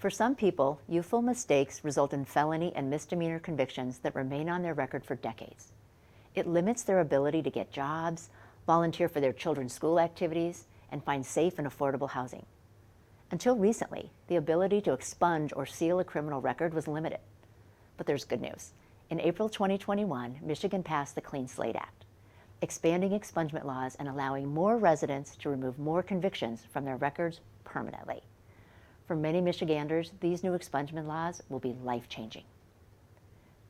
For some people, youthful mistakes result in felony and misdemeanor convictions that remain on their record for decades. It limits their ability to get jobs, volunteer for their children's school activities, and find safe and affordable housing. Until recently, the ability to expunge or seal a criminal record was limited. But there's good news. In April 2021, Michigan passed the Clean Slate Act, expanding expungement laws and allowing more residents to remove more convictions from their records permanently. For many Michiganders, these new expungement laws will be life-changing.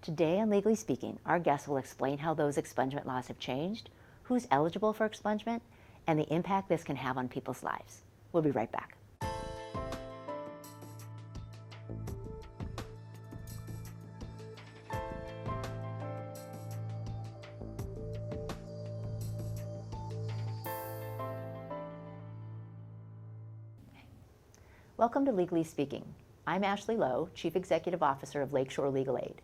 Today on Legally Speaking, our guests will explain how those expungement laws have changed, who's eligible for expungement, and the impact this can have on people's lives. We'll be right back. Welcome to Legally Speaking. I'm Ashley Lowe, Chief Executive Officer of Lakeshore Legal Aid.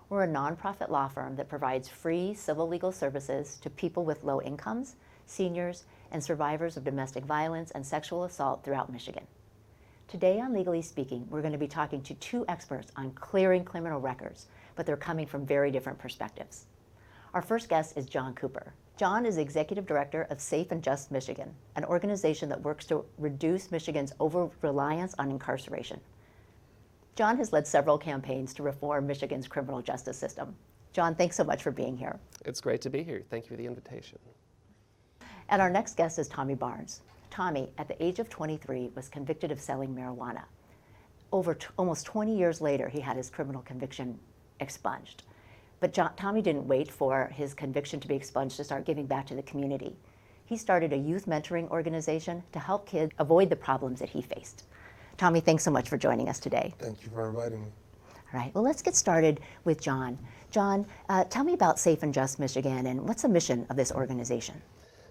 We're a nonprofit law firm that provides free civil legal services to people with low incomes, seniors, and survivors of domestic violence and sexual assault throughout Michigan. Today on Legally Speaking, we're going to be talking to two experts on clearing criminal records, but they're coming from very different perspectives. Our first guest is John Cooper. John is Executive Director of Safe and Just Michigan, an organization that works to reduce Michigan's over-reliance on incarceration. John has led several campaigns to reform Michigan's criminal justice system. John, thanks so much for being here. It's great to be here. Thank you for the invitation. And our next guest is Tommy Barnes. Tommy, at the age of 23, was convicted of selling marijuana. Almost 20 years later, he had his criminal conviction expunged. But Tommy didn't wait for his conviction to be expunged to start giving back to the community. He started a youth mentoring organization to help kids avoid the problems that he faced. Tommy, thanks so much for joining us today. Thank you for inviting me. All right, well, let's get started with John. John, tell me about Safe and Just Michigan and what's the mission of this organization?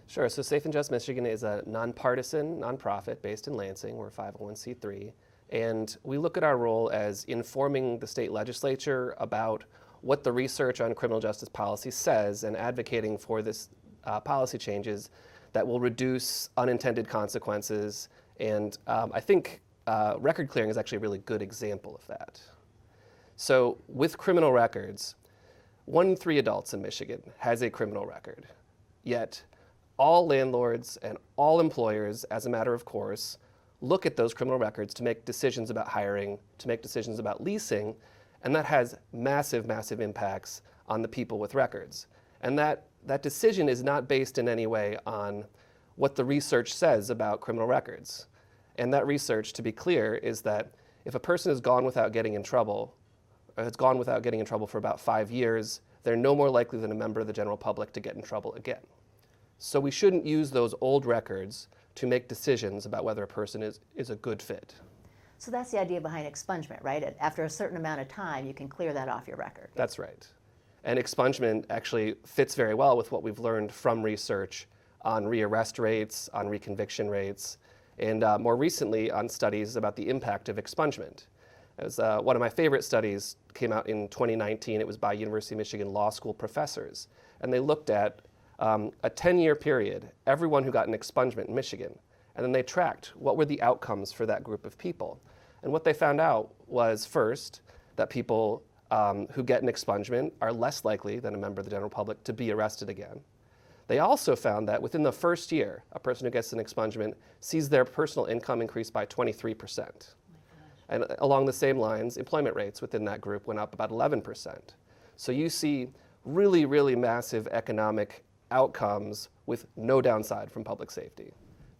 Sure, so Safe and Just Michigan is a nonpartisan nonprofit based in Lansing. We're a 501c3, and we look at our role as informing the state legislature about what the research on criminal justice policy says and advocating for this policy changes that will reduce unintended consequences. And I think record clearing is actually a really good example of that. So with criminal records, 1 in 3 adults in Michigan has a criminal record. Yet all landlords and all employers, as a matter of course, look at those criminal records to make decisions about hiring, to make decisions about leasing, and that has massive, massive impacts on the people with records. And that decision is not based in any way on what the research says about criminal records. And that research, to be clear, is that if a person has gone without getting in trouble, or has gone without getting in trouble for about 5 years, they're no more likely than a member of the general public to get in trouble again. So we shouldn't use those old records to make decisions about whether a person is a good fit. So that's the idea behind expungement, right? After a certain amount of time, you can clear that off your record. That's right. And expungement actually fits very well with what we've learned from research on rearrest rates, on reconviction rates, and more recently on studies about the impact of expungement. It was, one of my favorite studies came out in 2019. It was by University of Michigan Law School professors. And they looked at a 10-year period, everyone who got an expungement in Michigan. And then they tracked what were the outcomes for that group of people. And what they found out was, first, that people who get an expungement are less likely than a member of the general public to be arrested again. They also found that within the first year, a person who gets an expungement sees their personal income increase by 23%. And along the same lines, employment rates within that group went up about 11%. So you see really, really massive economic outcomes with no downside from public safety.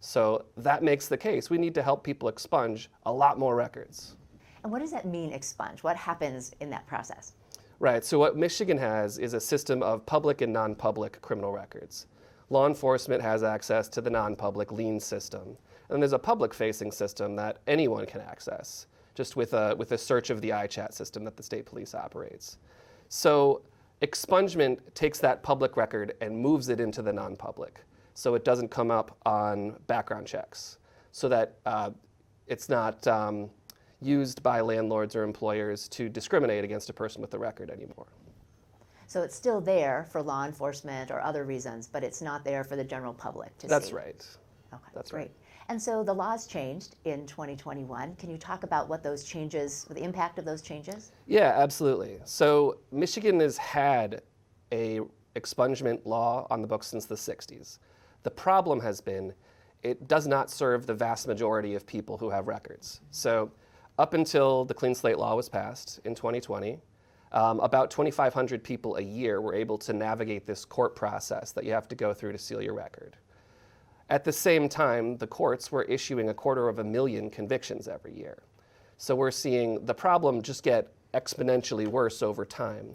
So that makes the case. We need to help people expunge a lot more records. And what does that mean, expunge? What happens in that process? Right, so what Michigan has is a system of public and non-public criminal records. Law enforcement has access to the non-public lien system. And there's a public-facing system that anyone can access, just with a search of the iChat system that the state police operates. So expungement takes that public record and moves it into the non-public, so it doesn't come up on background checks, so that it's not used by landlords or employers to discriminate against a person with a record anymore. So it's still there for law enforcement or other reasons, but it's not there for the general public to see. That's right. Okay, That's great. right. And so the laws changed in 2021. Can you talk about what those changes, the impact of those changes? Yeah, absolutely. So Michigan has had a expungement law on the books since the 60s. The problem has been it does not serve the vast majority of people who have records. So up until the Clean Slate law was passed in 2020, about 2,500 people a year were able to navigate this court process that you have to go through to seal your record. At the same time, the courts were issuing 250,000 convictions every year. So we're seeing the problem just get exponentially worse over time.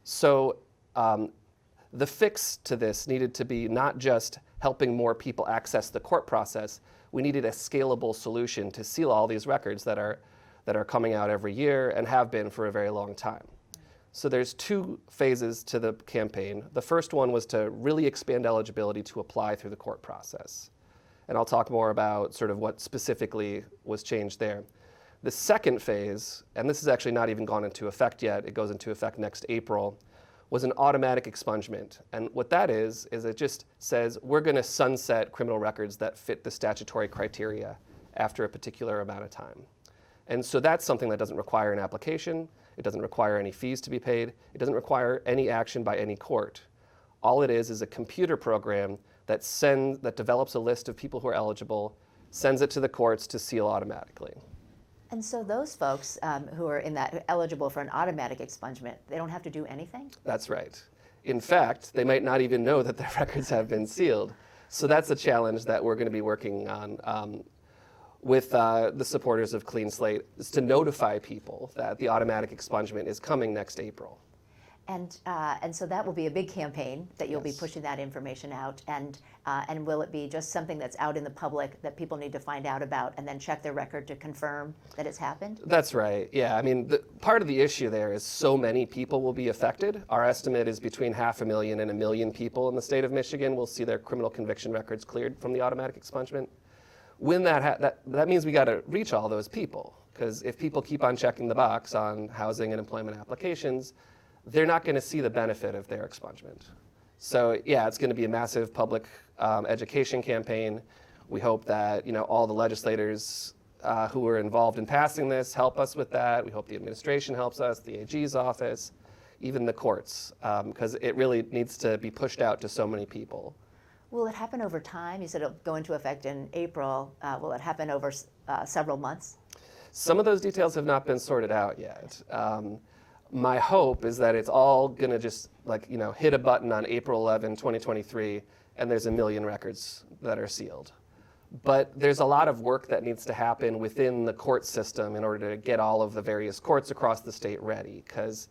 So the fix to this needed to be not just helping more people access the court process, we needed a scalable solution to seal all these records that are coming out every year and have been for a very long time. So there's two phases to the campaign. The first one was to really expand eligibility to apply through the court process. And I'll talk more about sort of what specifically was changed there. The second phase, and this has actually not even gone into effect yet, it goes into effect next April, was an automatic expungement. And what that is it just says we're going to sunset criminal records that fit the statutory criteria after a particular amount of time. And so that's something that doesn't require an application, it doesn't require any fees to be paid, it doesn't require any action by any court. All it is a computer program that develops a list of people who are eligible, sends it to the courts to seal automatically. And so those folks who are eligible for an automatic expungement, they don't have to do anything? That's right. In fact, they might not even know that their records have been sealed. So that's a challenge that we're going to be working on with the supporters of Clean Slate, is to notify people that the automatic expungement is coming next April. And so that will be a big campaign that you'll be pushing that information out. And will it be just something that's out in the public that people need to find out about and then check their record to confirm that it's happened? That's right. Yeah. I mean, part of the issue there is so many people will be affected. Our estimate is between 500,000 and 1 million people in the state of Michigan will see their criminal conviction records cleared from the automatic expungement. When that means we got to reach all those people, because if people keep on checking the box on housing and employment applications, they're not going to see the benefit of their expungement. So yeah, it's going to be a massive public education campaign. We hope that all the legislators who were involved in passing this help us with that. We hope the administration helps us, the AG's office, even the courts, because it really needs to be pushed out to so many people. Will it happen over time? You said it'll go into effect in April. Will it happen over several months? Some of those details have not been sorted out yet. My hope is that it's all going to just hit a button on April 11, 2023, and there's 1 million records that are sealed. But there's a lot of work that needs to happen within the court system in order to get all of the various courts across the state ready, because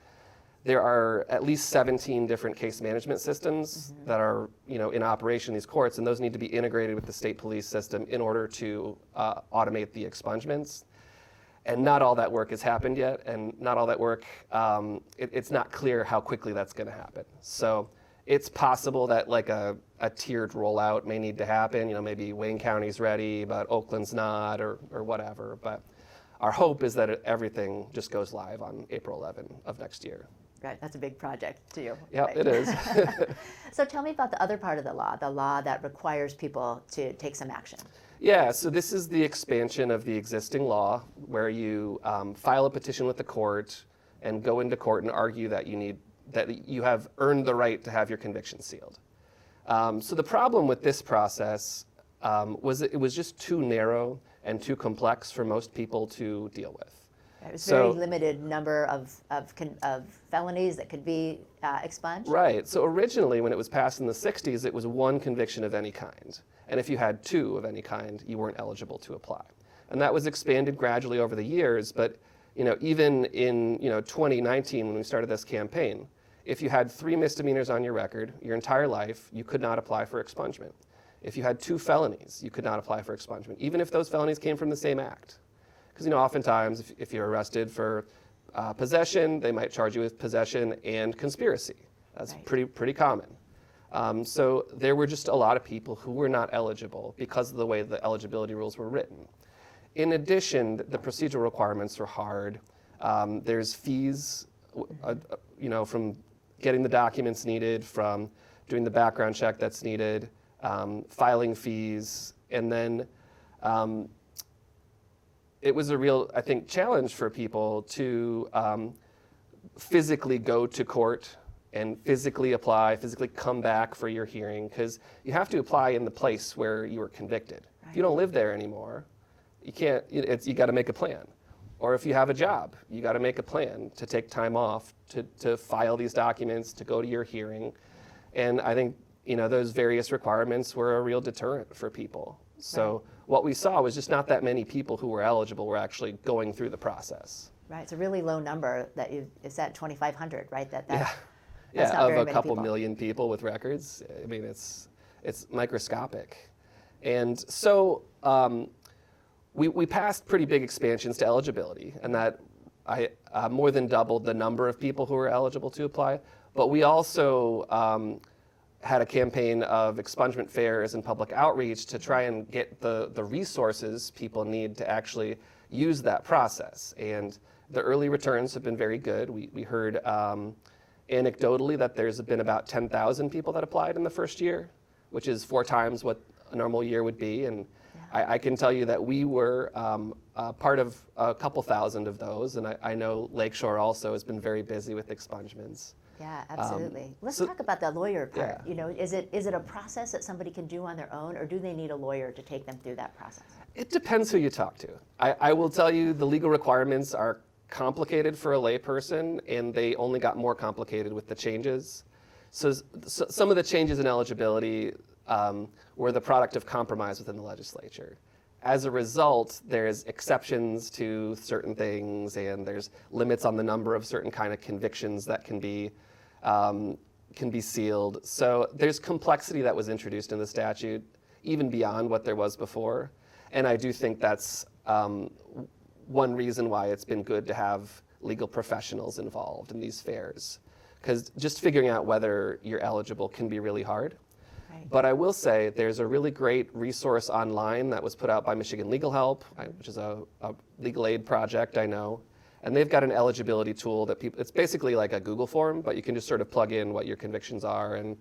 there are at least 17 different case management systems that are in operation in these courts, and those need to be integrated with the state police system in order to automate the expungements. And not all that work has happened yet, and not all that work, it's not clear how quickly that's going to happen. So it's possible that a tiered rollout may need to happen. Maybe Wayne County's ready, but Oakland's not, or whatever. But our hope is that everything just goes live on April 11 of next year. Right, that's a big project too. Yeah, right? It is. So tell me about the other part of the law that requires people to take some action. Yeah, so this is the expansion of the existing law where you file a petition with the court and go into court and argue that you have earned the right to have your conviction sealed. So the problem with this process was that it was just too narrow and too complex for most people to deal with. It was a very limited number of felonies that could be expunged. Right. So originally, when it was passed in the 60s, it was 1 conviction of any kind. And if you had 2 of any kind, you weren't eligible to apply. And that was expanded gradually over the years. But even in 2019, when we started this campaign, if you had 3 misdemeanors on your record your entire life, you could not apply for expungement. If you had 2 felonies, you could not apply for expungement, even if those felonies came from the same act. Because oftentimes, if you're arrested for possession, they might charge you with possession and conspiracy. That's right. pretty common. So there were just a lot of people who were not eligible because of the way the eligibility rules were written. In addition, the procedural requirements are hard. There's fees, from getting the documents needed, from doing the background check that's needed, filing fees, and then it was a real, I think, challenge for people to physically go to court and physically apply, physically come back for your hearing, because you have to apply in the place where you were convicted. Right. If you don't live there anymore, you can't, you got to make a plan. Or if you have a job, you got to make a plan to take time off, to file these documents, to go to your hearing. And I think, those various requirements were a real deterrent for people. So what we saw was just not that many people who were eligible were actually going through the process. Right, it's a really low number is that 2,500, right? That's not of very a many couple people. million people with records. I mean, it's microscopic. And so we passed pretty big expansions to eligibility, and that more than doubled the number of people who were eligible to apply. But we also had a campaign of expungement fairs and public outreach to try and get the resources people need to actually use that process. And the early returns have been very good. We heard anecdotally that there's been about 10,000 people that applied in the first year, which is 4 times what a normal year would be. And I can tell you that we were part of a couple thousand of those, and I know Lakeshore also has been very busy with expungements. Yeah, absolutely. Let's so- talk about the lawyer part. Yeah. Is it a process that somebody can do on their own, or do they need a lawyer to take them through that process? It depends who you talk to. I will tell you the legal requirements are complicated for a layperson, and they only got more complicated with the changes. So some of the changes in eligibility were the product of compromise within the legislature. As a result, there's exceptions to certain things, and there's limits on the number of certain kind of convictions that can be sealed. So there's complexity that was introduced in the statute, even beyond what there was before. And I do think that's one reason why it's been good to have legal professionals involved in these fairs, because just figuring out whether you're eligible can be really hard. Right. But I will say there's a really great resource online that was put out by Michigan Legal Help, which is a legal aid project, I know. And they've got an eligibility tool that it's basically like a Google form, but you can just sort of plug in what your convictions are and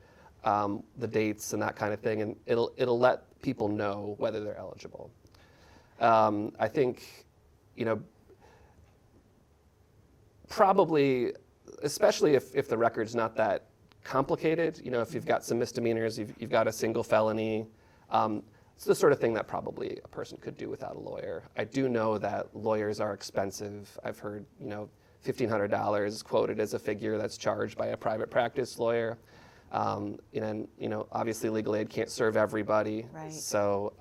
the dates and that kind of thing, and it'll let people know whether they're eligible. I think, probably, especially if the record's not that complicated, if you've got some misdemeanors, you've got a single felony, it's the sort of thing that probably a person could do without a lawyer. I do know that lawyers are expensive. I've heard, $1,500 quoted as a figure that's charged by a private practice lawyer. And obviously legal aid can't serve everybody. Right. So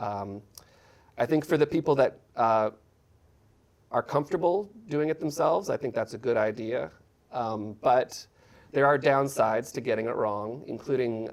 I think for the people that are comfortable doing it themselves, I think that's a good idea. But there are downsides to getting it wrong, including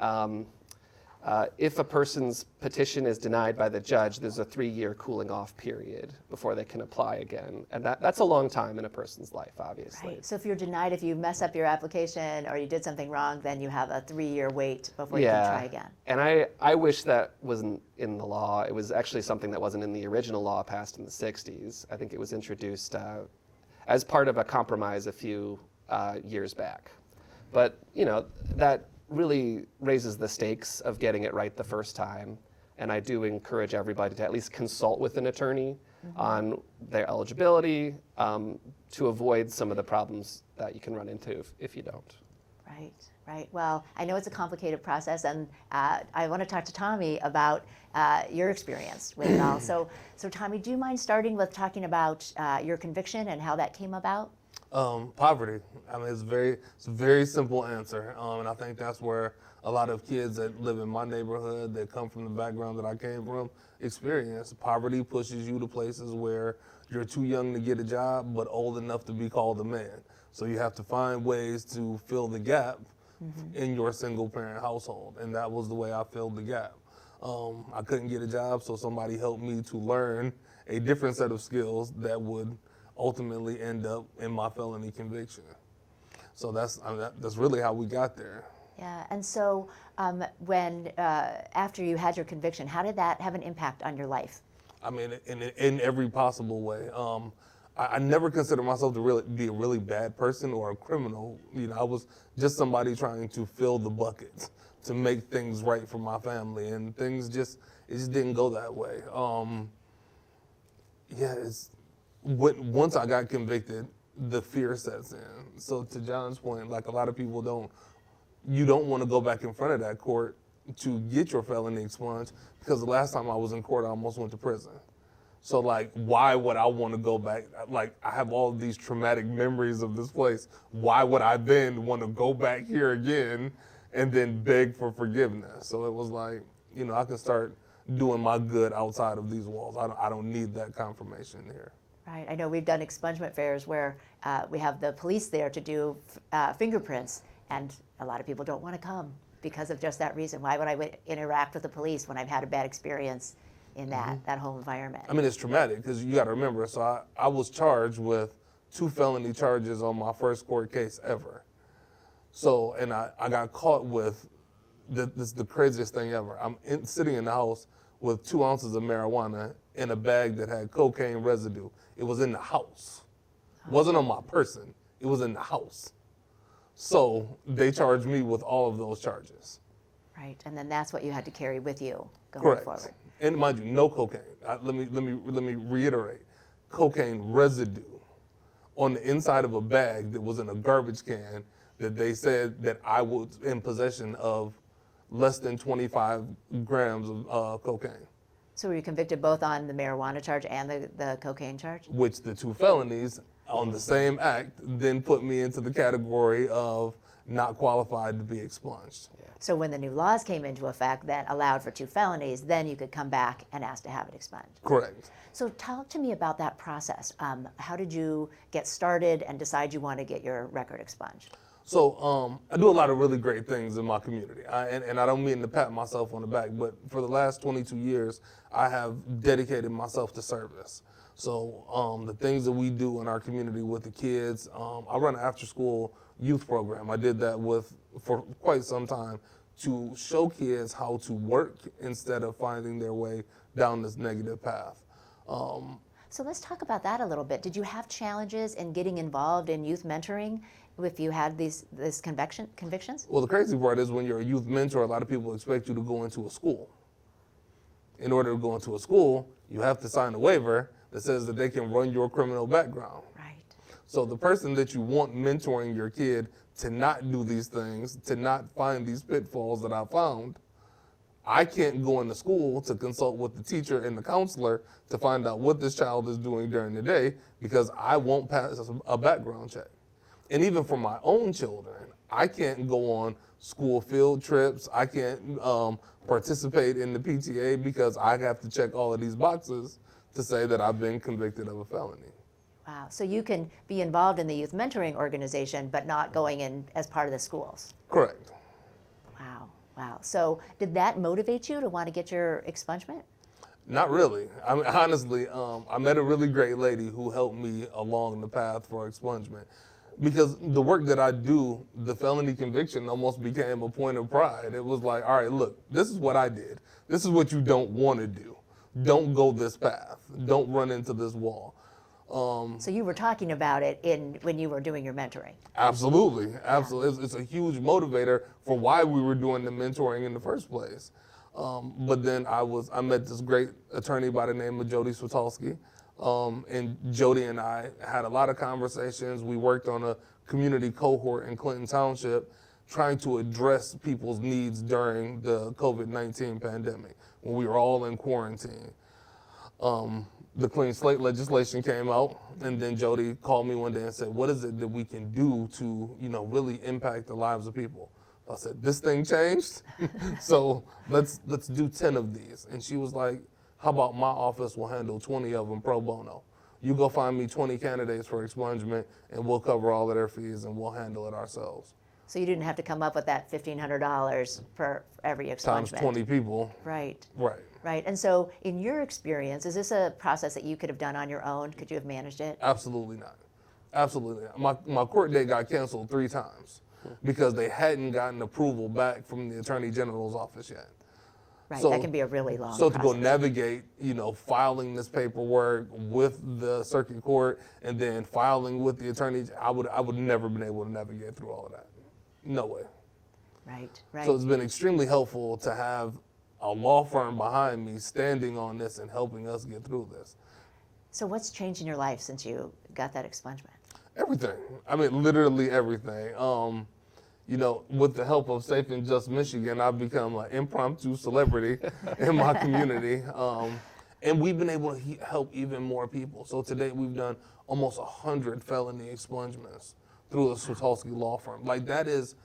if a person's petition is denied by the judge, there's a 3-year cooling off period before they can apply again. And that's a long time in a person's life, obviously. Right. So if you're denied, if you mess up your application or you did something wrong, then you have a 3-year wait before you can try again. And I wish that wasn't in the law. It was actually something that wasn't in the original law passed in the 60s. I think it was introduced as part of a compromise a few years back. But, that really raises the stakes of getting it right the first time. And I do encourage everybody to at least consult with an attorney on their eligibility to avoid some of the problems that you can run into if you don't. Right. Well, I know it's a complicated process, and I want to talk to Tommy about your experience with it all. So Tommy, do you mind starting with talking about your conviction and how that came about? Poverty. I mean, it's a very simple answer, and I think that's where a lot of kids that live in my neighborhood that come from the background that I came from experience. Poverty pushes you to places where you're too young to get a job, but old enough to be called a man. So you have to find ways to fill the gap in your single-parent household, and that was the way I filled the gap. I couldn't get a job, so somebody helped me to learn a different set of skills that would ultimately end up in my felony conviction. So that's really how we got there. Yeah, and so when after you had your conviction, how did that have an impact on your life? I mean, in every possible way. I never considered myself to really be a really bad person or a criminal. I was just somebody trying to fill the buckets to make things right for my family, and it just didn't go that way. Yeah, once I got convicted, the fear sets in. So to John's point, like a lot of people you don't want to go back in front of that court to get your felony expunged, because the last time I was in court, I almost went to prison. So like, why would I want to go back? Like, I have all of these traumatic memories of this place. Why would I then want to go back here again and then beg for forgiveness? So it was like, I can start doing my good outside of these walls. I don't need that confirmation here. Right. I know we've done expungement fairs where we have the police there to do fingerprints, and a lot of people don't want to come because of just that reason. Why would I interact with the police when I've had a bad experience in that whole environment? I mean, it's traumatic because you got to remember. So I was charged with 2 felony charges on my first court case ever. So, and I got caught with this is the craziest thing ever. I'm sitting in the house with 2 ounces of marijuana in a bag that had cocaine residue. It was in the house. It wasn't on my person. It was in the house. So they charged me with all of those charges. Right, and then that's what you had to carry with you going Correct. forward. And mind you, no cocaine. Let me reiterate. Cocaine residue on the inside of a bag that was in a garbage can that they said that I was in possession of less than 25 grams of cocaine. So were you convicted both on the marijuana charge and the cocaine charge? Which the 2 felonies on the same act then put me into the category of not qualified to be expunged. So when the new laws came into effect that allowed for 2 felonies, then you could come back and ask to have it expunged. Correct. So talk to me about that process. How did you get started and decide you want to get your record expunged? So I do a lot of really great things in my community, and I don't mean to pat myself on the back, but for the last 22 years, I have dedicated myself to service. So the things that we do in our community with the kids, I run an after-school youth program. I did that for quite some time to show kids how to work instead of finding their way down this negative path. So let's talk about that a little bit. Did you have challenges in getting involved in youth mentoring if you had these convictions? Well, the crazy part is when you're a youth mentor, a lot of people expect you to go into a school. In order to go into a school, you have to sign a waiver that says that they can run your criminal background. Right. So the person that you want mentoring your kid to not do these things, to not find these pitfalls that I found, I can't go into school to consult with the teacher and the counselor to find out what this child is doing during the day because I won't pass a background check. And even for my own children, I can't go on school field trips. I can't participate in the PTA because I have to check all of these boxes to say that I've been convicted of a felony. Wow. So you can be involved in the youth mentoring organization, but not going in as part of the schools. Correct. Wow. Wow. So did that motivate you to want to get your expungement? Not really. I mean, honestly, I met a really great lady who helped me along the path for expungement. Because the work that I do, the felony conviction almost became a point of pride. It was like, all right, look, this is what I did. This is what you don't want to do. Don't go this path. Don't run into this wall. So you were talking about it when you were doing your mentoring. Absolutely, absolutely. It's a huge motivator for why we were doing the mentoring in the first place. But then I met this great attorney by the name of Jody Switolski. And Jody and I had a lot of conversations. We worked on a community cohort in Clinton Township trying to address people's needs during the COVID-19 pandemic when we were all in quarantine. The Clean Slate legislation came out, and then Jody called me one day and said, what is it that we can do to, really impact the lives of people? I said, this thing changed, so let's do 10 of these. And she was like, how about my office will handle 20 of them pro bono? You go find me 20 candidates for expungement, and we'll cover all of their fees, and we'll handle it ourselves. So you didn't have to come up with that $1,500 per every expungement. Times 20 people. Right. Right. Right. And so in your experience, is this a process that you could have done on your own? Could you have managed it? Absolutely not. Absolutely not. My court date got canceled 3 times because they hadn't gotten approval back from the Attorney General's office yet. Right. So- That can be a really long So process. to go navigate, filing this paperwork with the circuit court and then filing with the attorney, I would never been able to navigate through all of that. No way. Right. Right. So it's been extremely helpful to have a law firm behind me standing on this and helping us get through this. So what's changed in your life since you got that expungement? Everything. I mean, literally everything. With the help of Safe and Just Michigan, I've become an impromptu celebrity in my community. And we've been able to help even more people. So today we've done almost 100 felony expungements through the Switolski law firm. Like that's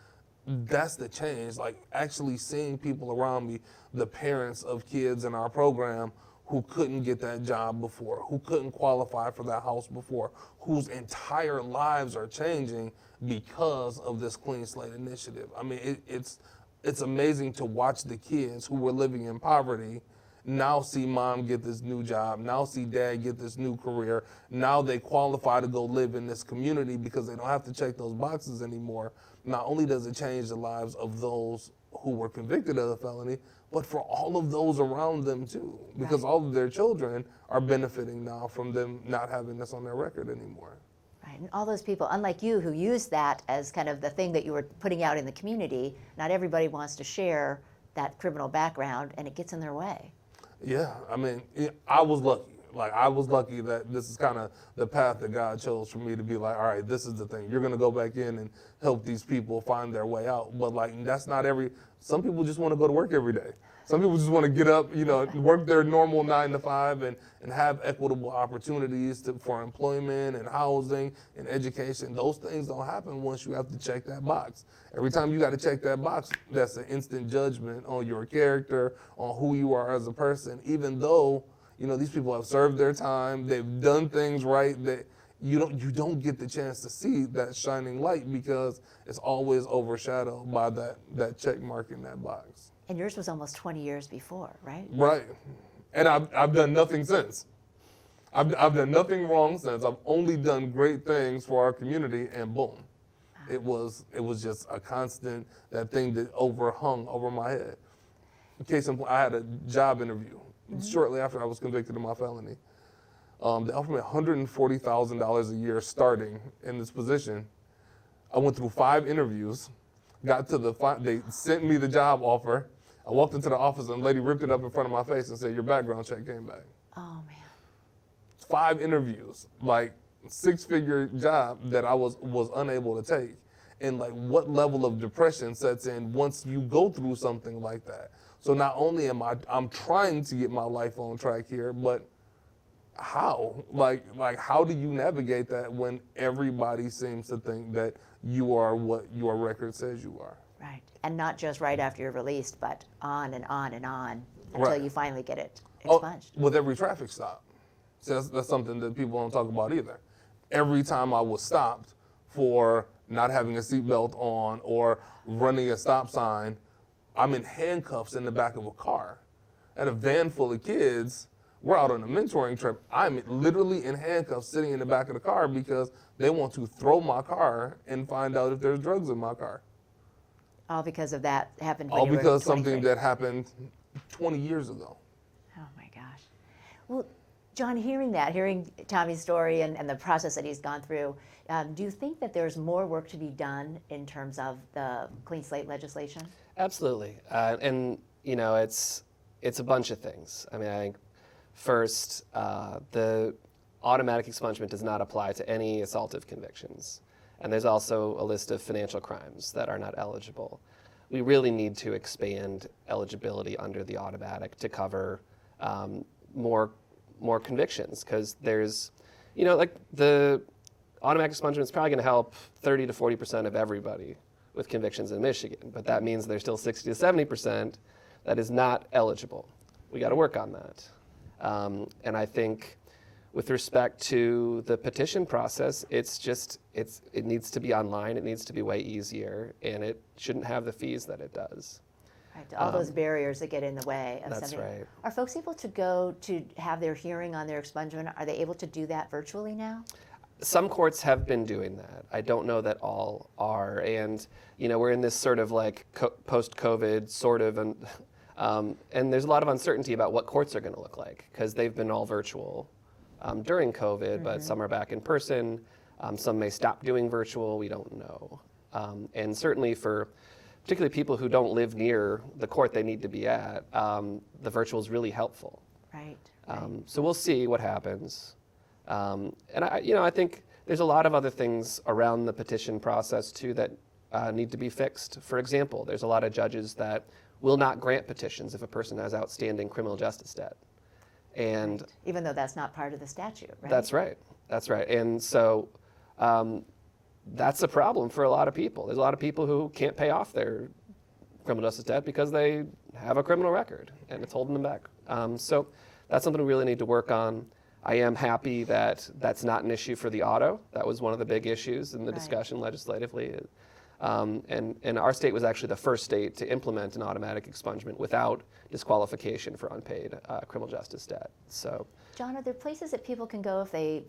the change. Like actually seeing people around me, the parents of kids in our program who couldn't get that job before, who couldn't qualify for that house before, whose entire lives are changing because of this Clean Slate initiative. I mean, it's amazing to watch the kids who were living in poverty now see mom get this new job, now see dad get this new career, now they qualify to go live in this community because they don't have to check those boxes anymore. Not only does it change the lives of those who were convicted of the felony, but for all of those around them too, because all of their children are benefiting now from them not having this on their record anymore. Right, and all those people, unlike you, who use that as kind of the thing that you were putting out in the community, not everybody wants to share that criminal background, and it gets in their way. Yeah, I mean, I was lucky. Like, I was lucky that this is kind of the path that God chose for me to be like, all right, this is the thing. You're going to go back in and help these people find their way out. But, like, that's not some people just want to go to work every day. Some people just want to get up, work their normal 9 to 5 and have equitable opportunities for employment and housing and education. Those things don't happen once you have to check that box. Every time you got to check that box, that's an instant judgment on your character, on who you are as a person, even though, these people have served their time, they've done things right, that you don't get the chance to see that shining light because it's always overshadowed by that check mark in that box. And yours was almost 20 years before, right? Right. And I've done nothing since. I've done nothing wrong since. I've only done great things for our community, and boom. It was just a constant, that thing that overhung over my head. Case in point, I had a job interview shortly after I was convicted of my felony. They offered me $140,000 a year starting in this position. I went through 5 interviews, got to they sent me the job offer. I walked into the office and the lady ripped it up in front of my face and said, your background check came back. Oh, man. 5 interviews, like 6-figure job that I was unable to take. And like what level of depression sets in once you go through something like that. So not only I'm trying to get my life on track here, but how? Like how do you navigate that when everybody seems to think that you are what your record says you are? Right. And not just right after you're released, but on and on and on until you finally get it expunged. With every traffic stop. So that's something that people don't talk about either. Every time I was stopped for not having a seatbelt on or running a stop sign, I'm in handcuffs in the back of a car. And a van full of kids, we're out on a mentoring trip. I'm literally in handcuffs sitting in the back of the car because they want to throw my car and find out if there's drugs in my car. All because of that happened when All you were because 23. something that happened 20 years ago. Oh my gosh. Well, John, hearing Tommy's story and the process that he's gone through, do you think that there's more work to be done in terms of the Clean Slate legislation? Absolutely. And it's a bunch of things. I mean, I think first, the automatic expungement does not apply to any assaultive convictions. And there's also a list of financial crimes that are not eligible. We really need to expand eligibility under the automatic to cover more convictions, because there's, like the automatic expungement is probably going to help 30 to 40% of everybody with convictions in Michigan, but that means there's still 60 to 70% that is not eligible. We got to work on that. And I think with respect to the petition process, it needs to be online, it needs to be way easier, and it shouldn't have the fees that it does. Right, all those barriers that get in the way of That's something. right. Are folks able to go to have their hearing on their expungement? Are they able to do that virtually now? Some courts have been doing that. I don't know that all are, and we're in this sort of like post-COVID sort of, and there's a lot of uncertainty about what courts are going to look like because they've been all virtual during COVID, but some are back in person. Some may stop doing virtual. We don't know, and certainly for particularly people who don't live near the court they need to be at, the virtual is really helpful. Right. So we'll see what happens. And I think there's a lot of other things around the petition process too that need to be fixed. For example, there's a lot of judges that will not grant petitions if a person has outstanding criminal justice debt. And Right. Even though that's not part of the statute, right? that's right. That's right. And so that's a problem for a lot of people. There's a lot of people who can't pay off their criminal justice debt because they have a criminal record and it's holding them back. So that's something we really need to work on. I am happy that that's not an issue for the auto. That was one of the big issues in the Right. discussion legislatively. And our state was actually the first state to implement an automatic expungement without disqualification for unpaid criminal justice debt. So, John, are there places that people can go if they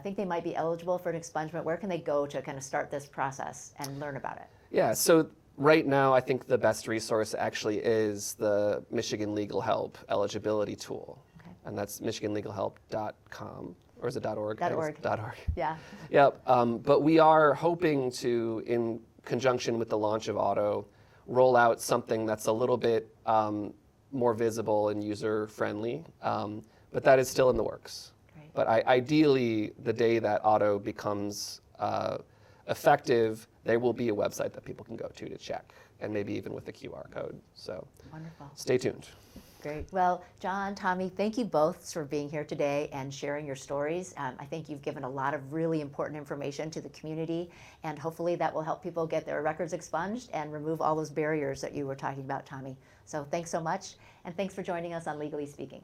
think they might be eligible for an expungement? Where can they go to kind of start this process and learn about it? yeah, so right now I think the best resource actually is the Michigan Legal Help eligibility tool. Okay. And that's michiganlegalhelp.com, or is it .org? .org. .org. Yeah. Yep, but we are hoping to, in conjunction with the launch of Auto, roll out something that's a little bit more visible and user-friendly, but that is still in the works. Great. But ideally, the day that Auto becomes effective, there will be a website that people can go to check, and maybe even with a QR code. So Wonderful. stay tuned. Great. Well, John, Tommy, thank you both for being here today and sharing your stories. I think you've given a lot of really important information to the community, and hopefully that will help people get their records expunged and remove all those barriers that you were talking about, Tommy. So thanks so much, and thanks for joining us on Legally Speaking.